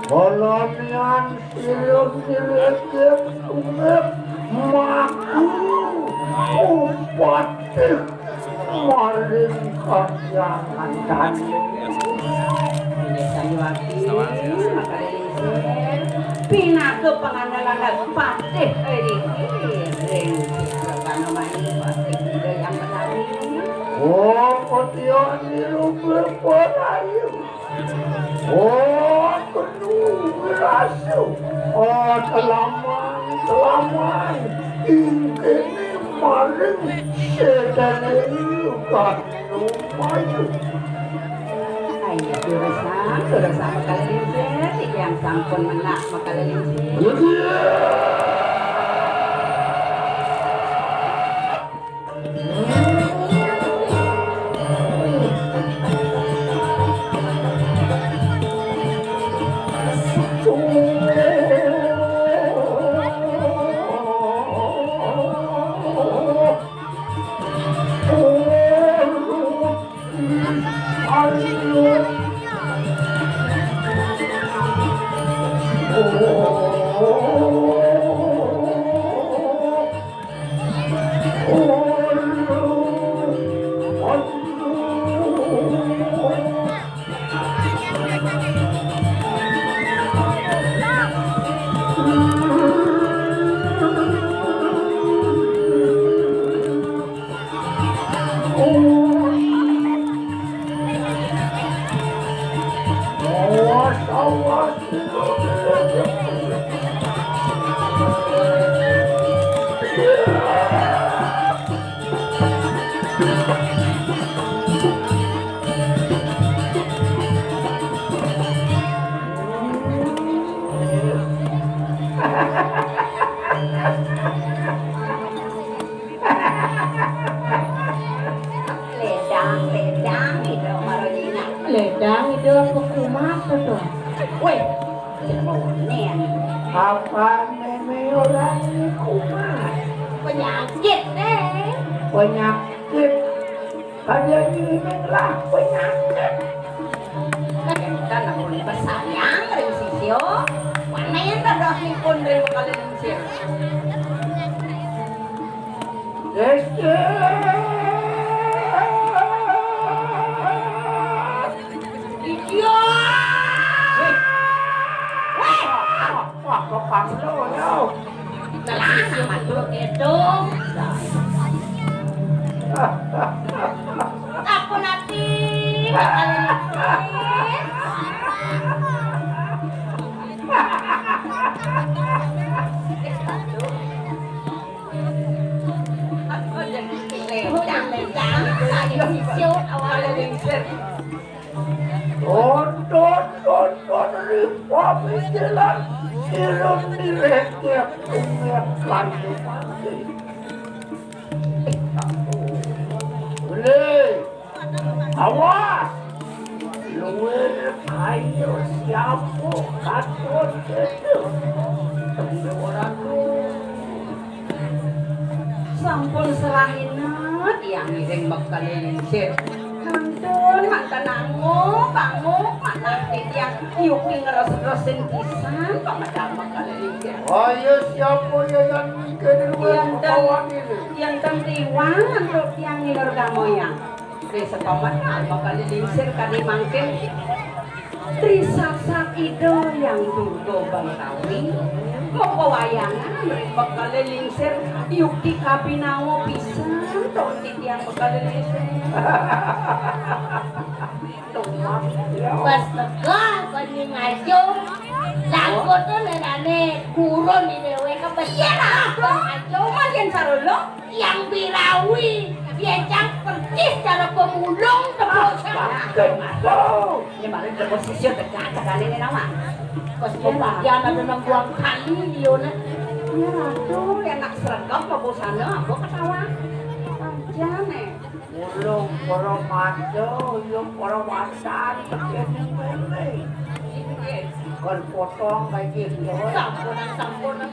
Kolonian silut-silut umip maku upatik maling kanjangan tani Sanjwati pina ke pengandalan patih ini ring karena main patih yang menari oh kotian dirubah perayu oh penuh rasu oh selaman ini maling sedan kan lumayan ayo durasa makalilinsit yang sampun menak makalilinsit ledang itu aku kumat tuh. Woi, mau nen. apa meme orang kumat Penyakit deh. penyakit kalian ini lah penyakit Kita namun bersayang ring sisyo. Mana yang dah pun ring kalian sisyo. Aku nanti Tonton Republik Jalan Sirum direknya punya lantai boleh awas luwe ayo siapa katut itu orang sampun serahinat yang ngiring bakal lingsir kantun mantananmu kamu mantan yang nyuki ngeros-ngerosin pisan pamadam bakal lingsir ayo siapa yang mikir yang temriwan untuk yang nilor gamoyang di setomat bakal lingsir kali mangkin Trisaksak Ido yang Durgo Bangkawi Moko wayangan bakal lingsir Yukti Kapinawo pisan tontit yang bakal lingsir Pas tegah kani ngajo. Langkot tuh nenane kurun di dewe kebencian apa ngajo mah yang sarolo yang birawi diajak percis cara pemulung tebosan. Ya malah posisi tegak kali ini nama. Pas pembagian ada nang buang kali liona. Ya ratu enak seragam tebosannya aku ketawa. Panjang Ulung para majo, ulung para wasan, ini. Kon potong kayak gitu. Sampunan.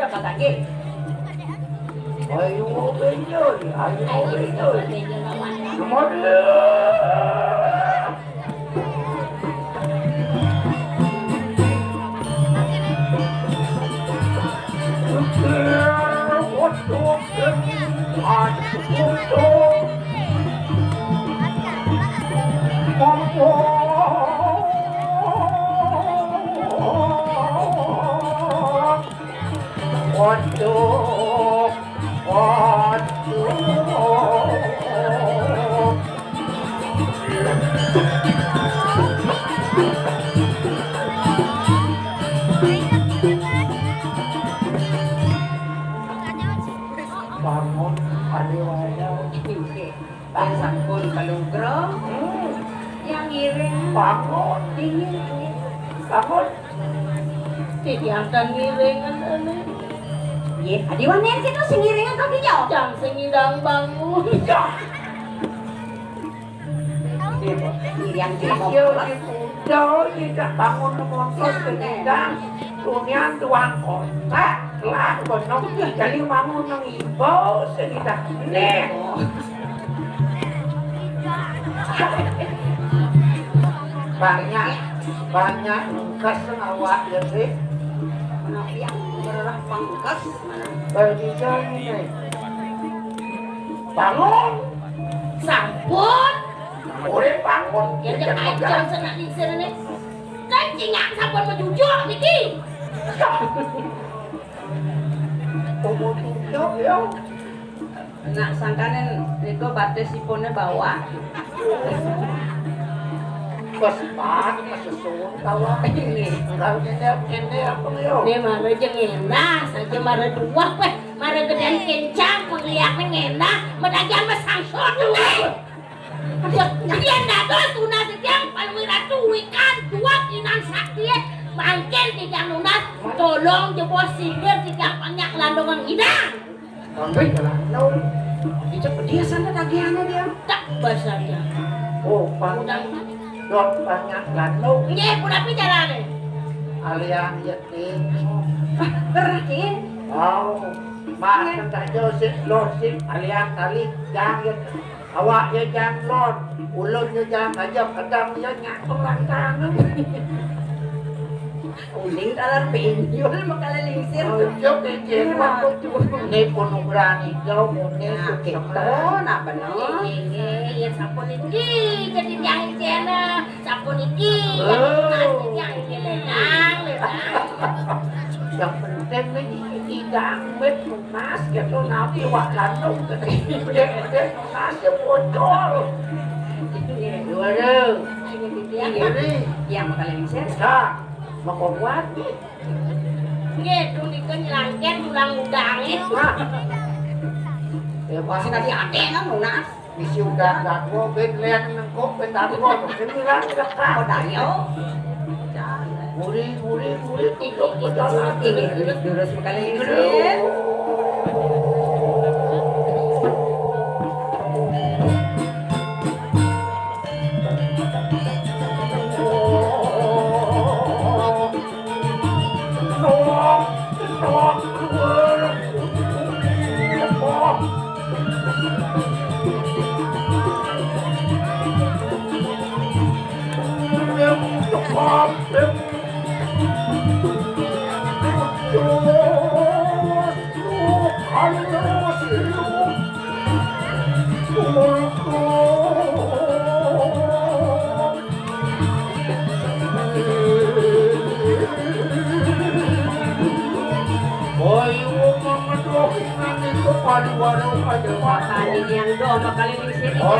Dapat lagi. Ayo benjol, ayo benjol. Nomor bangun paliwaya Yang sampun kalungro, yang ngiring bangun dingin. bangun Titiangkan ngiringan ane. Iya, adiwanen kita sing ngiringan kaki jauh. Jang sengidang bangun. Yang jauh. yo udah tidak bangun motor sedang tunian tuang kota lah kono jadi bangun nang ibu sedang nih banyak kas awak jadi Yang berarah pangkas. berbicara nih bangun Sampun. boleh bangun Yang ajang senang di sini. Kancing sampun menjujur niki. umur tunjuk ya Nak sangkanen niku batasipune bawa. kesempatan kesusun tawa Ini. enggak ini apa yo Ini mara jeng enak saja mara dua weh. Mara gedean kencang penglihatnya enak. Medagian mesangsor nih. Dia nado tunas yang palwira tuwikan dua kinan sakti mangken tiga nunas tolong jebos singgir tiga banyak landongan hidang. sampai jalan no Cepet dia sana tagihannya dia. Tak basahnya. oh banyak dot banyak landung Nye pun api jalan alian yatim Berarti oh makan saja si losik alian tali jangan awak ya jangan lot ulunnya jangan aja kadang ya nyatung lantang uling dalam pinjol makalilisir. Ojo kejen waktu ini punung berani jauh ini Gitu, nak bener. ya sampun iki jadi yang jena sampun iki yang lenang yang penting ini tidak met lunas gitu nabi wak landung gede lunas ya bocor dua ini Yang makalilisir. bisa mau buat Nggih, tulikeun langket ulang udange. ya Masih tadi ade kan lunas. misi udah gak ben lihat nengkok ben taruh sembilan dekat Oh dayo. muri tutup jalan Ini lurus makalilisir. Makanya yang do makalilisir. Oh,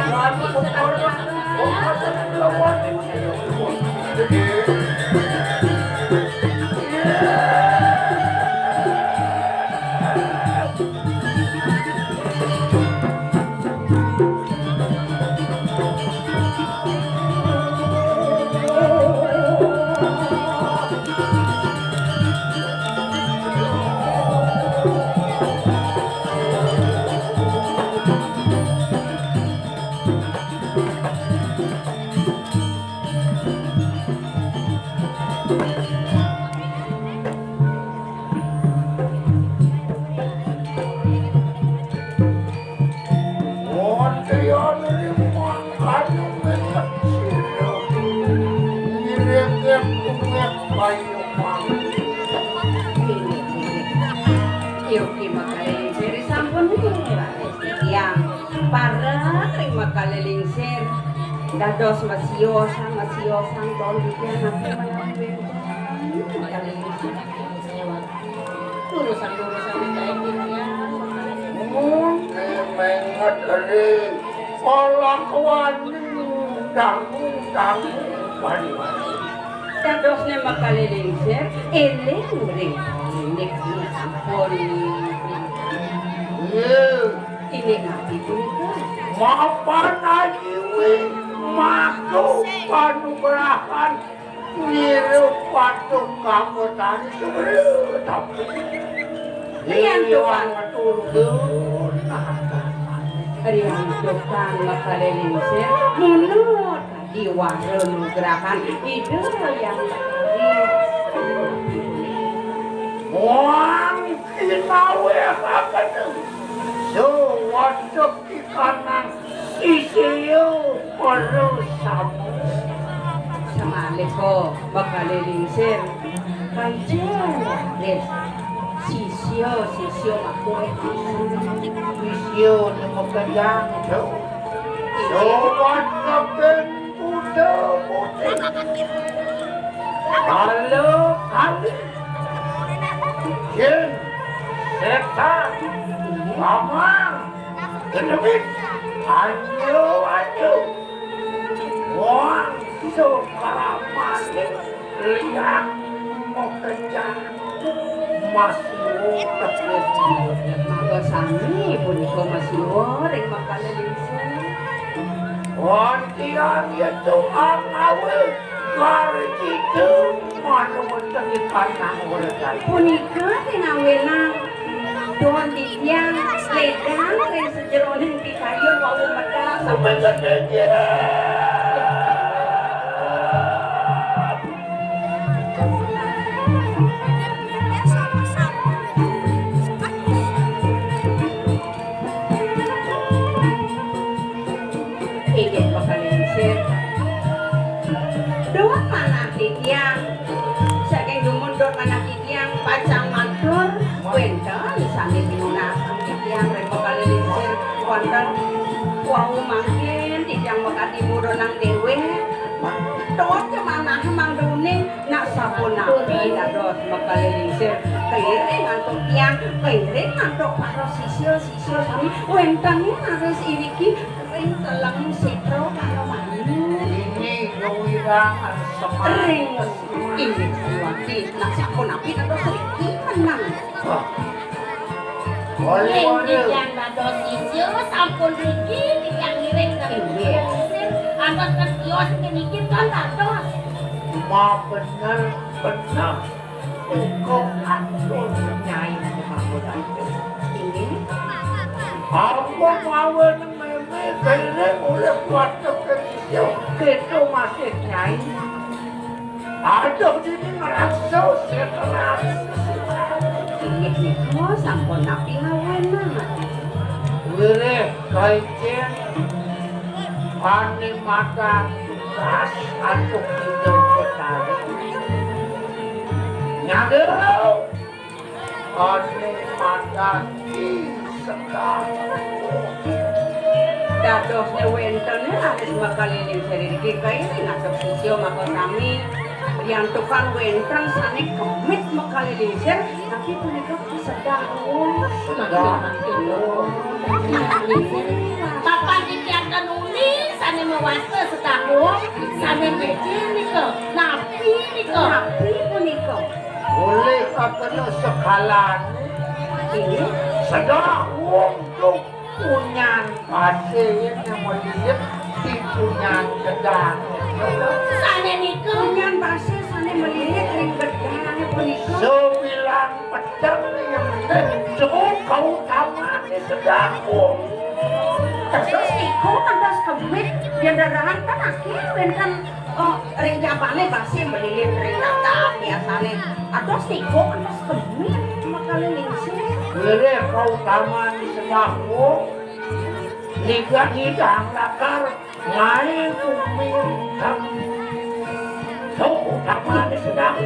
Oh, masa lawan ini. Yuki makalingsir sampun yang para terima kalilingsir dados masiosan tahun dikian nanti mengambil kalilingsir Urusan kayak gini ya. Mengat ali polakuan dangu mari-mari. dadosnya makalilingsir eling ring nek sampun ini ngati punika Mapan ajiwi masuk panugrahan niru patung kamutan tapi Rian tukang turun riang tukang makalilingsir munut di warung gerakan ide yang Wang kinawe akan sewajak di kanan isiyo perlu samu Assalamualaikum makalilingsir kajian des sisyo makuwe isiyo ni magandang daw sewajak din muda-muda halo kali Yen setan Mamang Kedemit Anyo Wang Sukaramani Lihat Mau kejar Masih Maka sami punika masih ring makalilingsir Wantian itu angawe Karji itu Manu menjadi kanang urekan punika tinawena doon dityang ledang ring sejeroning pikayon wawu medal Sampai kedenya ingin makalilingsir doon manah dityang saking dumundot manah dityang pacang mantur wenten sami pinunasan dityang ring makalilingsir wonten wawu mangkin dityang makatimudo nang dewe doon kemanah mangduning nak sapunapi dados makalilingsir keliring antuk tiang keliring antuk para sisyo sami wenten harus iriki ring telang setro karo manyu Ini kewirangan ring semangat ini siwati nak sapunapi dados riki menang Oleh-oleh Yang dados isyo sampun riki yang ngiring dari kalilingsir atas kesios keniki kan dados. Ma benar Engkau atur nyai kamu ini Aku mau meme kene oleh waktu kecil itu masih nyai ada ini merasa setelah ini niko sampun napi ngawena Wilih kaitien Ani mata tugas Antuk hidup petari Nyadau Ani mata sekali dadosnya wentene harus makalilingsir iki kairing atok sisyo maka sami yang tukang wenten sane kemit makalilingsir tapi punika sedang Papan dikiakan uli sane mewasta setahun sampai kecil niko napi niko Napi punika. Boleh kena sekalan. Ini Sedang untuk punyan pasien yang melihat di punyan gedang. sana niko kunyan basa sane melilit ring gedang punika. Sembilan pedang yang menentu kau taman di sedang Terus niko kandas kemit yang darahan kan akhir kan ring japane basa melilit ring rata biasane. Atos niko kandas kemit makale lingsir. Kira kau taman di sedang liga hidang lakar main kumir kau taman di sedang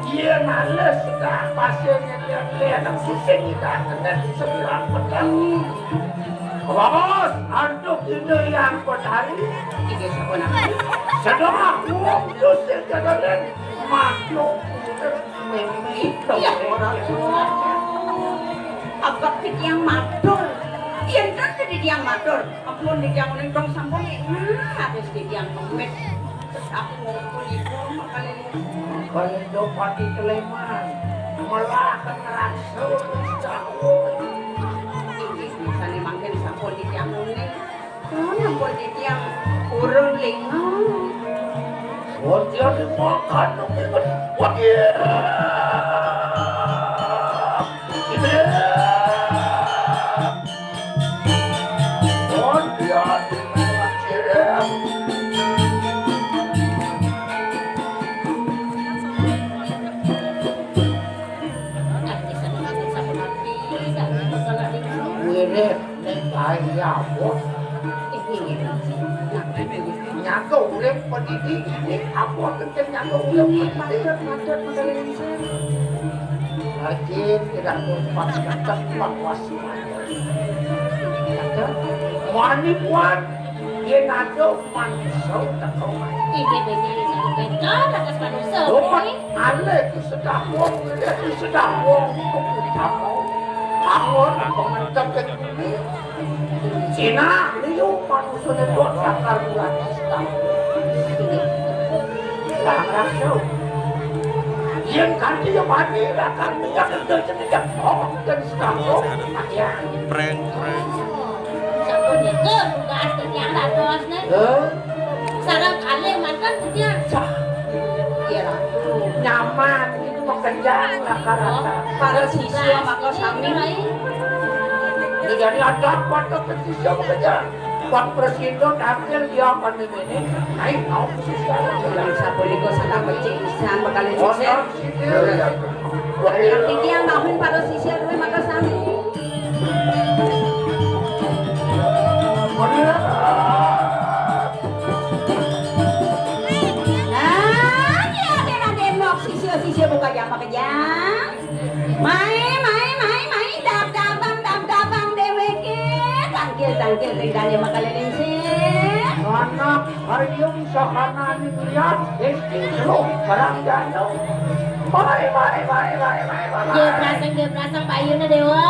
dia males sudah pasiennya dia lihat pusing hidang dan sembilan pedang. Bos, antuk ini yang berhari Iki sabona. sedang aku dosen jalanan makhluk memito orang Agak tik yang madol. Yen kan di yang madol. Ampun di yang ning dong sampun habis di yang kemit. Aku ngumpul ibu makale kalau dopati Sleman malah rasul jauh iki bisane mangken sampun di yang ning. Nampun di yang urung lingo. oh dia dimakan wah iya oh dia dimakan Wih, nek kaya bos. Nyangka urip pendidik ini apa kencen nyangka urip pendidik Madot makale lingsir. lagi tidak mempat kata was mani puan dia nado manusia tak kau main ini begini satu betul atas manusia lupa ale itu sedang wong dia itu sedang wong kamu aku mentak ke ini Cina liu manusia itu sakar bulan setahun larang show yang kan dia mati akan minyak kerja cepat dan setahun ya prank satu niko tugas yang latos nih sarang kali makan dia Iya lah. nyaman itu pekerjaan rata-rata Para siswa maka sami jadi ada pada petisi pekerjaan Pak Presiden tampil dia akan ini naik mau siswa Yang sapuliko sana pecisan bakal oh sisir. yang Tinggi yang maupun para sisir kuwi maka sami. Nah, dia ada demok sisir buka jam pekerjaan. Mai, dap-dabang dewe ke. Tangkil ringkane makaliling sir. anak hari yung sakana ni lihat esti lo barang jano bye dia berasang payuna dewa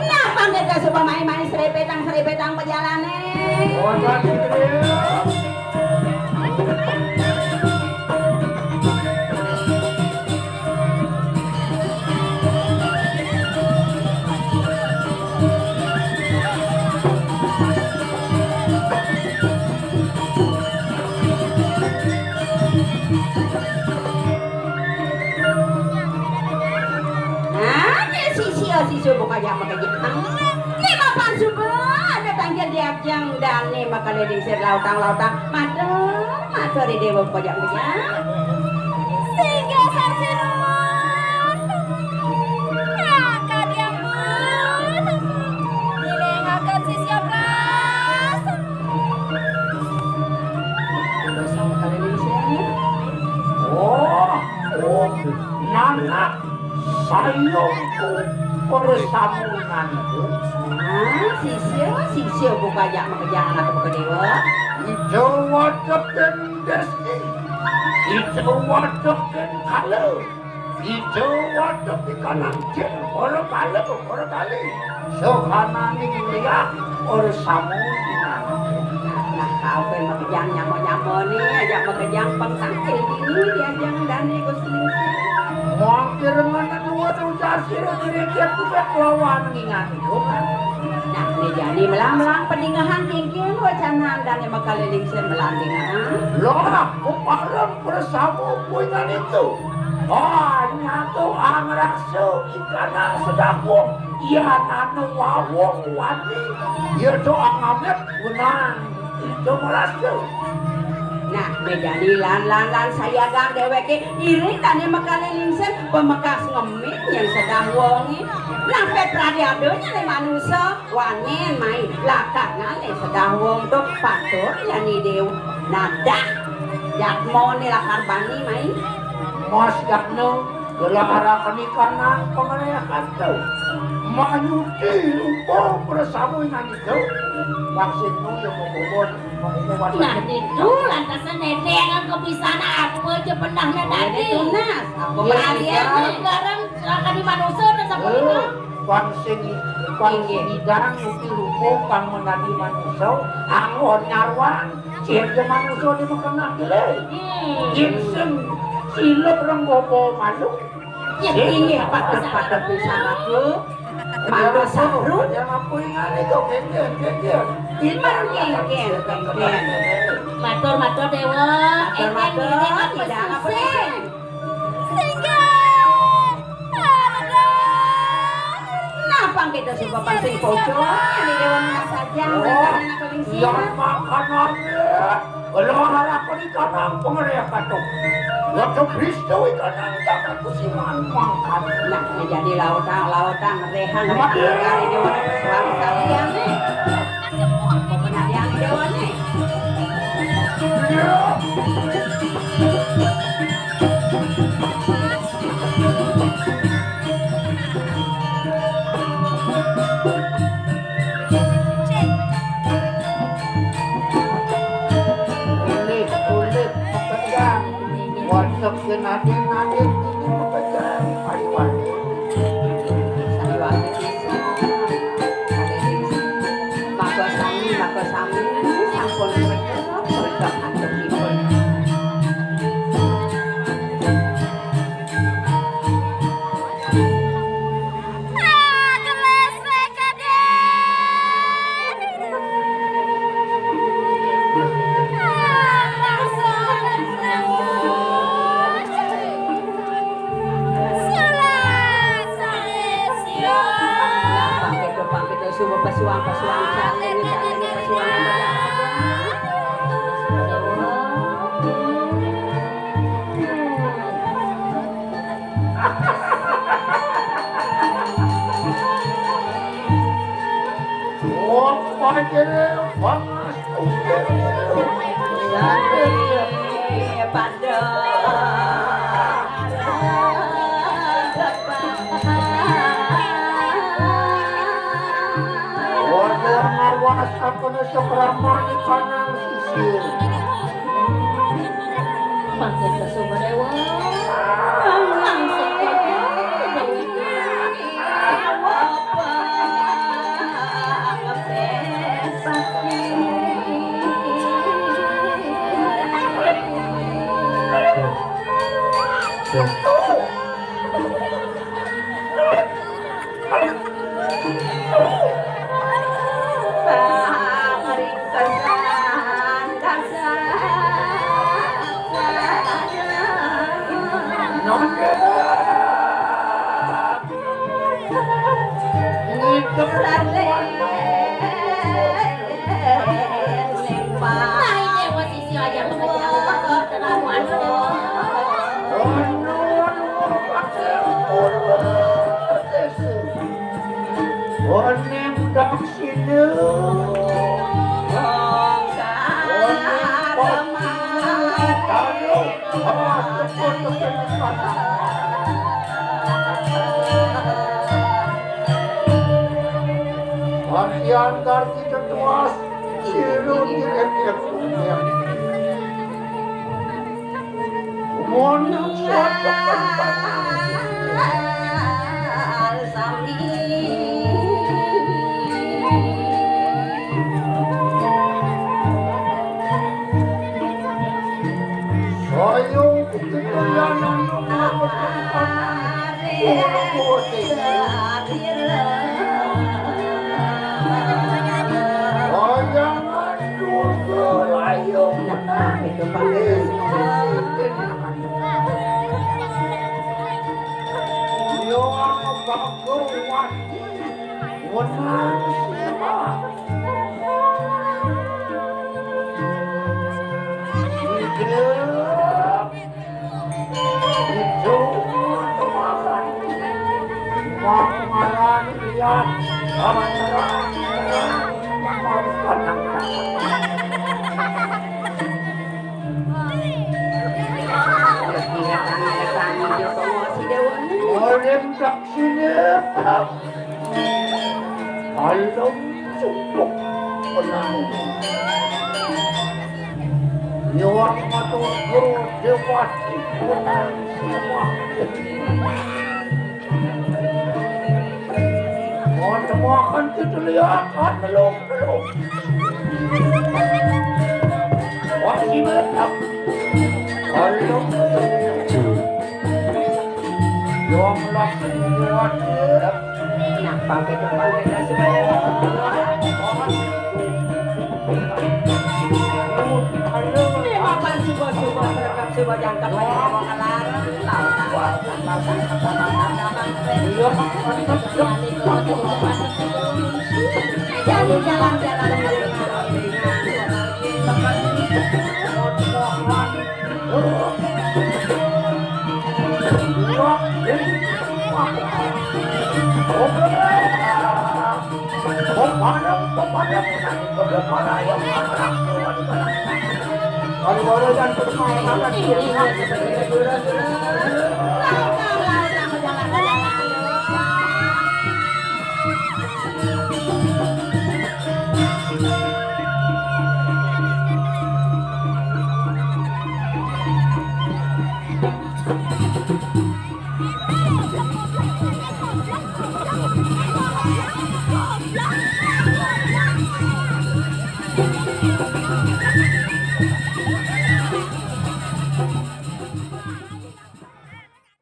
Nah, panggil ka supaya main-main serepetang perjalanan. oh sisyo buka jam pekerjaan. Lima pansuba ada tanggil diakjang dan nih makaliling sir lautang. Matur di dewa buka jam pekerjaan. sehingga sang sirun akan yang pun dilengakan sisya pras Dosa makaliling sir. oh nana sayongku persamunganku Sisyo buka jam pekerjaan atau buka dewa. itu wadapkan deski itu wadapkan kalau Ijo waduk di kanan jen, ora kali. Sokanan ning liak, ora samu Nah, kau kan makejang nyamo-nyamo nih, ajak makejang pangtangkil ini diajang dan ego seling-seling. Mangkir mana dua jasi dia kubek lawan ngingat itu. Nah, ini jadi melang-melang pendingahan kingking wacanan dan yang makaliling melandingan. Loh, kuparang bersama puingan itu. Oh, nyatu angraksu ikana sedapung. Iya nanu wawong wadi. Iya doa ngamet unang. Itu merasa. Nah, jadi lan saya gang deweke iri dan yang makaliling pemekas ngemit yang sedang wongi. Lampet pradiadonya nih manusia wanen main lakaknya nih sedang wong tuh patur ya nih dew. Nada, jak mau nih lakar bani main. Mas yakno gelar arah penikanan pengerayakan tuh. Manyuti lupa bersama dengan itu. Maksudnya yang membuat Nah itu lantasan nedengan kepisana aku aja pernah nadadi. Itu nas, aku Ya beralian. sekarang silakan di manusia dan sampai itu. Bangsi hidang mungkin lupa kang menadi manusia. Angon nyarwan, cek manusia di makanan gile. Gibson, silap renggopo malu. Ya Ini patut bisa aku. Malu sahrut. Yang apa ingat itu kengkel. Matur dewa. Matur tidak apa sih. Kenapa kita suka pancing pocong? Ini dewan saja. Yang makanannya. Kalau harap di kanang pengerayakan tuh. Waktu Kristo ikanang jangan kusiman makan. Nah, jadi lautan, rehan, hari dewan selalu kalian nih. Penadian dewan nih. Kulit pegang. Wasak nadin ini pegang. Pariwan. Maka sami sampun sedek antepipun. Subuh pasuang caleng pasuang Aku nusuk ramah di kanan sisir. Pakai ke sumber dewa. Antar kita tuas siru direk punya. Mohon suatu Sayang kekayaan Jangan dulu ayo menang itu Yo baguan menang itu makan makan lihat Orang saksinya kalau cukup penang nyawang matur guru dewati penang semua mohon semua akan kita lihat belum masih tetap kalau yang lakukan Kenapa ke depan kita supaya Papan suba-suba terkap suba jangkap banyak orang larang Thank you.